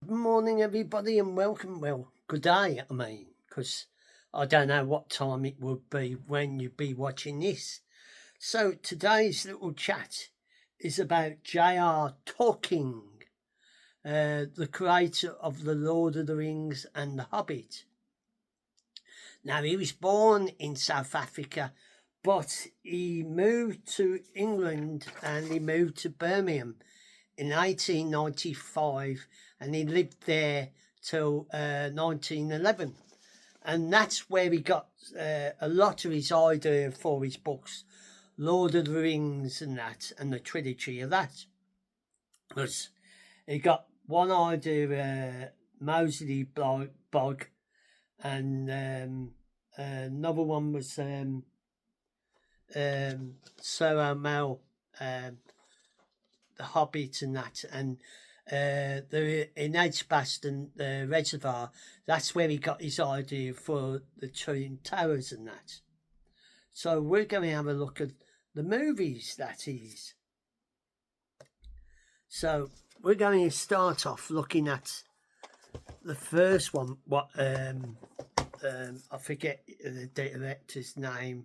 Good morning, everybody, and welcome. Well, good day, because I don't know what time it would be when you'd be watching this. So, today's little chat is about J.R. Tolkien, the creator of The Lord of the Rings and The Hobbit. Now, he was born in South Africa, but he moved to England and he moved to Birmingham in 1895, and he lived there till 1911. And that's where he got a lot of his idea for his books, Lord of the Rings and that, and the trilogy of that. Because he got one idea, Moseley Bog, and another one was Sir Mel, the Hobbit and that, and in Edgbaston, the reservoir, that's where he got his idea for the Twin Towers and that. So we're going to have a look at the movies, that is. So we're going to start off looking at the first one. I forget the director's name.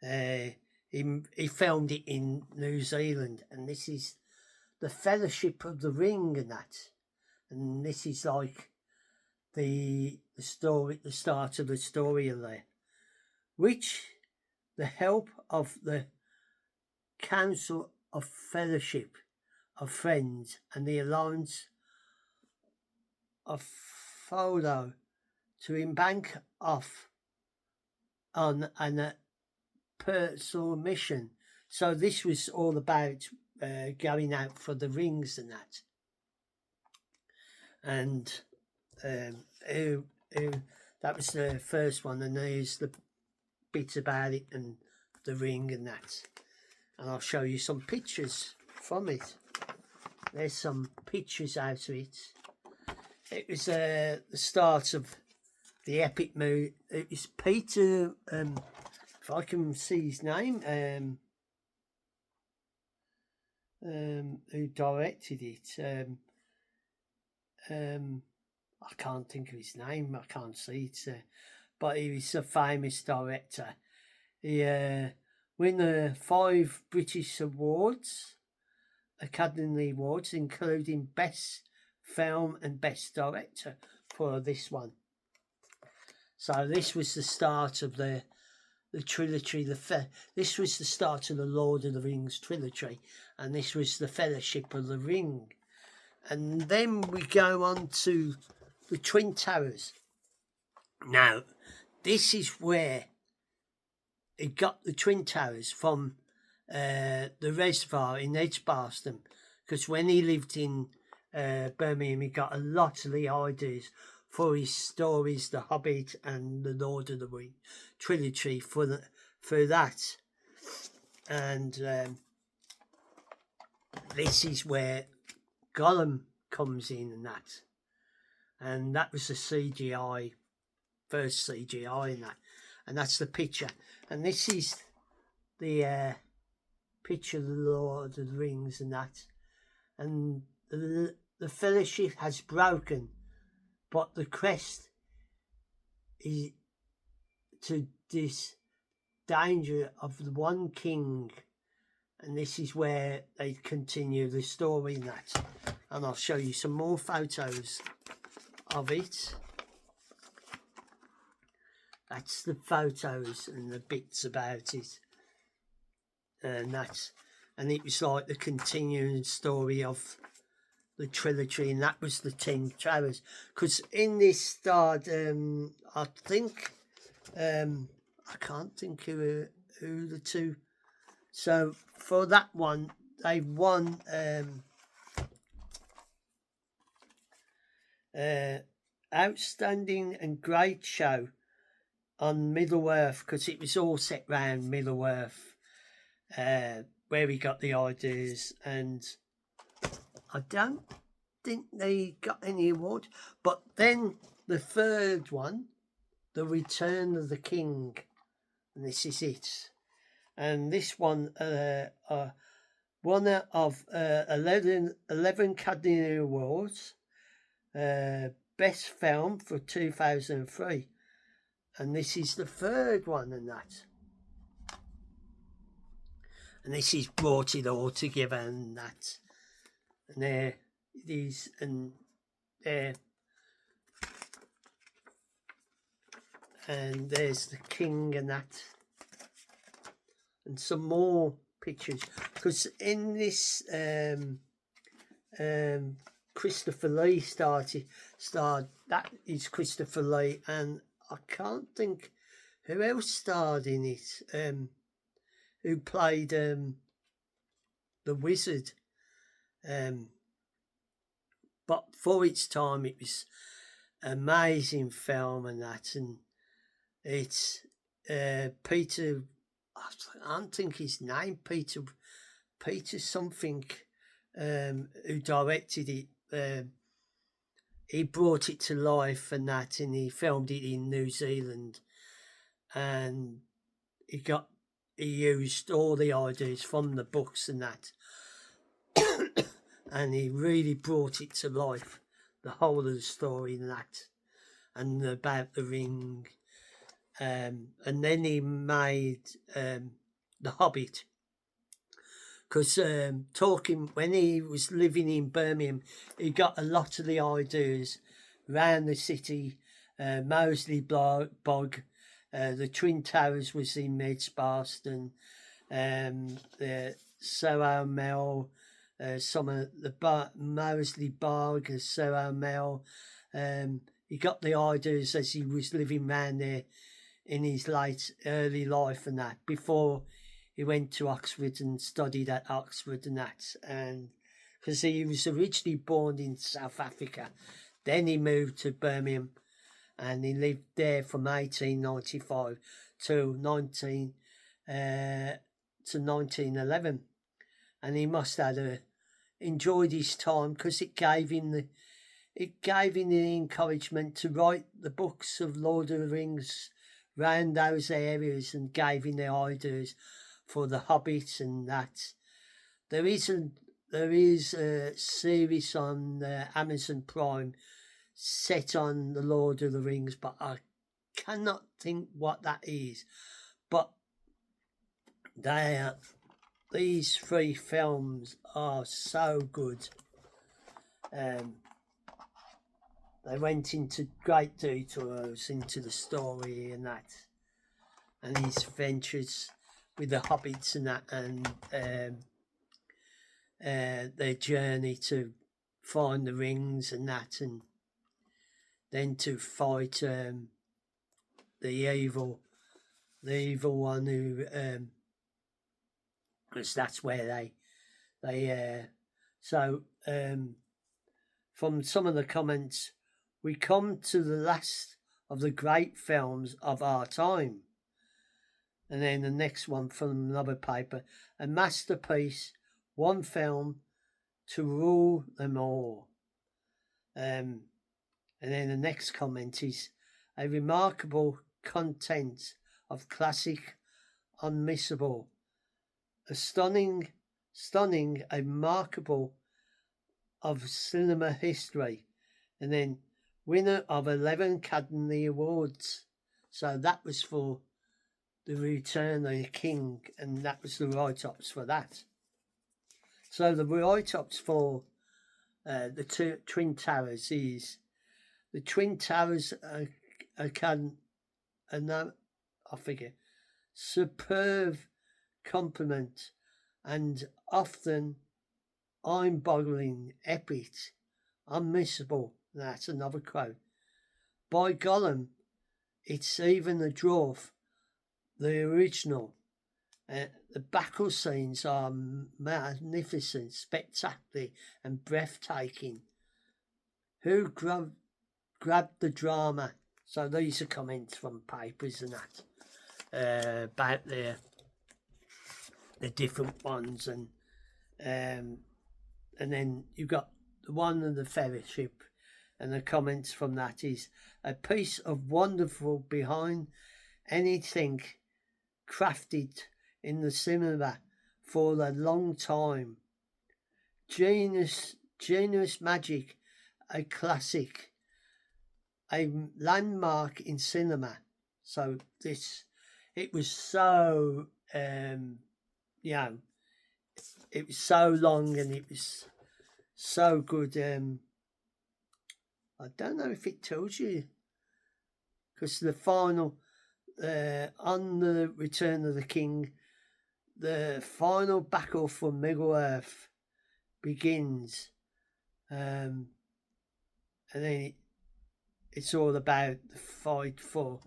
He filmed it in New Zealand, and this is the Fellowship of the Ring and that. And this is like the story, the start of the story of there, which the help of the Council of Fellowship of Friends and the Alliance of Frodo to embark off on a personal mission. So this was all about going out for the rings and that. And that was the first one, and there's the bits about it and the ring and that. And I'll show you some pictures from it. There's some pictures out of it. It was the start of the epic movie. It was Peter, if I can see his name, who directed it. I can't think of his name. I can't see it, but he was a famous director. He won the 5 British awards, Academy Awards, including Best Film and Best Director for this one. So this was the start of the trilogy. This was the start of the Lord of the Rings trilogy, and this was the Fellowship of the Ring. And then we go on to the Twin Towers. Now, this is where it got the Twin Towers from, the reservoir in Edgbaston, because when he lived in Birmingham, he got a lot of the ideas for his stories, The Hobbit and the Lord of the Rings trilogy for that. And this is where Gollum comes in and that was the CGI, first CGI in that, and that's the picture. And this is the picture of the Lord of the Rings and that, and the Fellowship has broken, but the crest is to this danger of the one king, and this is where they continue the story in that. And I'll show you some more photos of it. That's the photos and the bits about it, and it was like the continuing story of the trilogy, and that was the 10 Towers. Because in this starred, I think, I can't think who the two. So for that one, they won Outstanding and Great Show on Middle Earth, because it was all set round Middle Earth, where we got the ideas. And I don't think they got any award. But then the third one, The Return of the King, and this is it. And this one, one of 11 Academy Awards, best film for 2003, and this is the third one and that. And this is brought it all together and that. And there it is, and there. And there's the king and that. And some more pictures. Because in this Christopher Lee starred. That is Christopher Lee, and I can't think who else starred in it. Who played the wizard. But for its time, it was an amazing film and that, and it's Peter. I don't think his name, Peter something. Who directed it? He brought it to life and that, and he filmed it in New Zealand, and he used all the ideas from the books and that, and he really brought it to life, the whole of the story and that, and about the ring, and then he made The Hobbit. Because when he was living in Birmingham, he got a lot of the ideas around the city. Moseley Bog, the Twin Towers was in Medspaston, the Soho Mill, some of the Moseley Bog, Soho Mill. He got the ideas as he was living round there in his early life and that, before he went to Oxford and studied at Oxford and that, and because he was originally born in South Africa, then he moved to Birmingham, and he lived there from 1895 to 1911, and he must have enjoyed his time, because it gave him the encouragement to write the books of Lord of the Rings round those areas, and gave him the ideas for the Hobbit and that. There is a series on Amazon Prime set on the Lord of the Rings, but I cannot think what that is. But these three films are so good. They went into great details into the story and that, and his adventures with the hobbits and that, and their journey to find the rings and that, and then to fight the evil one who, because that's where from some of the comments, we come to the last of the great films of our time. And then the next one from another paper, a masterpiece, one film to rule them all. And then the next comment is a remarkable content of classic, unmissable, a stunning, a remarkable of cinema history, and then winner of 11 Academy Awards. So that was for The Return of the King, and that was the write-ups for that. So the write-ups for the Twin Towers is the Twin Towers superb compliment and often mind-boggling, epic, unmissable. That's another quote. By Gollum, it's even a dwarf. The original. The battle scenes are magnificent, spectacular, and breathtaking. Who grabbed the drama? So these are comments from papers and that about the different ones, and then you've got the one of the fellowship, and the comments from that is a piece of wonderful behind anything crafted in the cinema for a long time. Genius magic a classic, a landmark in cinema. So it was so, it was so long and it was so good. I don't know if it tells you, because the final, on the Return of the King, the final battle for Middle-earth begins, and then it's all about the fight for.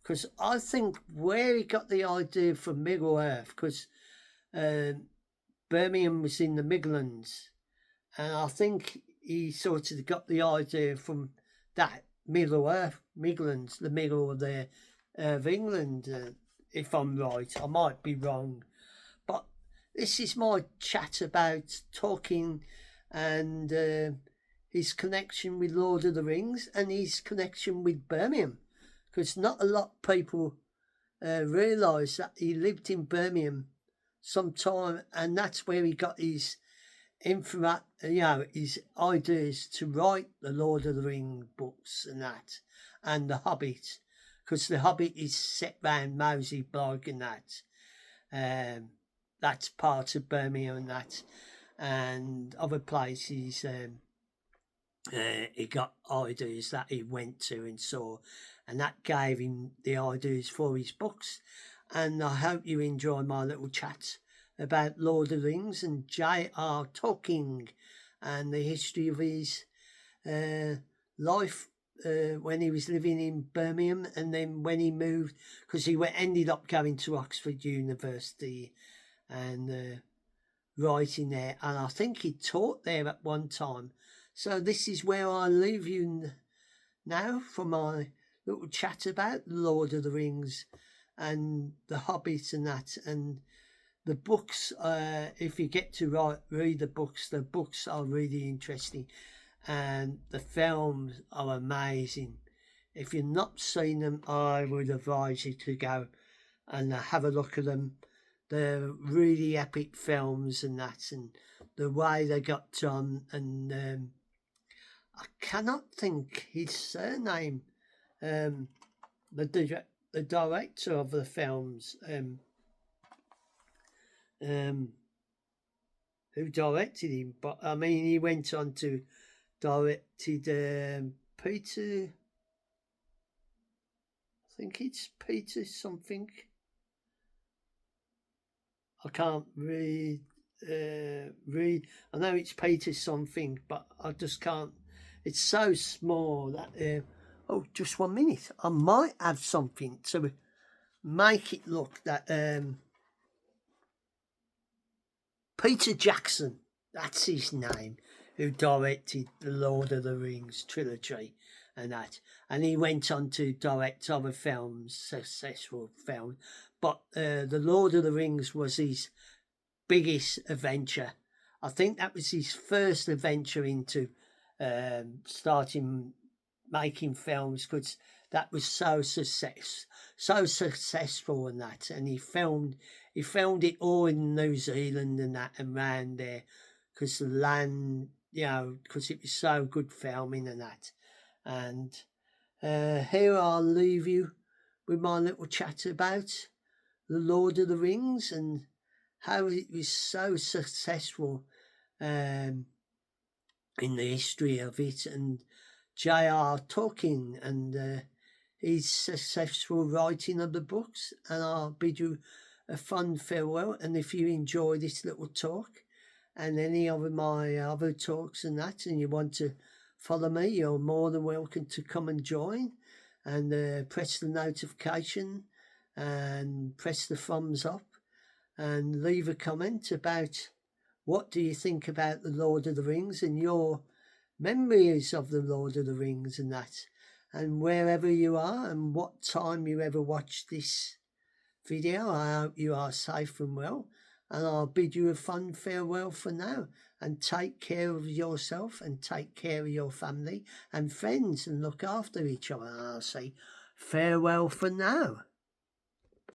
Because I think where he got the idea for Middle-earth, because Birmingham was in the Midlands, and I think he sort of got the idea from that Middle-earth, Midlands, the middle of England. If I'm right, I might be wrong, but this is my chat about Tolkien and his connection with Lord of the Rings and his connection with Birmingham, because not a lot of people realise that he lived in Birmingham sometime, and that's where he got his his ideas to write the Lord of the Rings books and that, and the Hobbit, because the Hobbit is set round Mosey Bog and that. That's part of Birmingham and that, and other places. He got ideas that he went to and saw, and that gave him the ideas for his books. And I hope you enjoy my little chat about Lord of the Rings and J.R. Tolkien and the history of his life when he was living in Birmingham, and then when he moved, because he ended up going to Oxford University and writing there, and I think he taught there at one time. So this is where I leave you now for my little chat about the Lord of the Rings and the Hobbit and that, and the books. If you get to read the books are really interesting, and the films are amazing. If you've not seen them, I would advise you to go and have a look at them. They're really epic films and that, and the way they got done, and I cannot think his surname, the director of the films, who directed him, but I mean he went on to directed Peter, I think it's Peter something. I can't read. I know it's Peter something, but I just can't. It's so small that. Oh, just 1 minute. I might have something to make it look that. Peter Jackson, that's his name, who directed the Lord of the Rings trilogy and that. And he went on to direct other films, successful films. But the Lord of the Rings was his biggest adventure. I think that was his first adventure into starting making films, because that was so successful and that. And he filmed it all in New Zealand and that, and around there, because the land, because it was so good filming and that. And here I'll leave you with my little chat about the Lord of the Rings and how it was so successful in the history of it, and J.R. Tolkien and his successful writing of the books. And I'll bid you a fond farewell. And if you enjoy this little talk and any of my other talks and that, and you want to follow me, you're more than welcome to come and join, and press the notification and press the thumbs up and leave a comment about what do you think about the Lord of the Rings and your memories of the Lord of the Rings and that, and wherever you are and what time you ever watch this video. I hope you are safe and well, and I'll bid you a fond farewell for now, and take care of yourself and take care of your family and friends and look after each other. And I'll say farewell for now.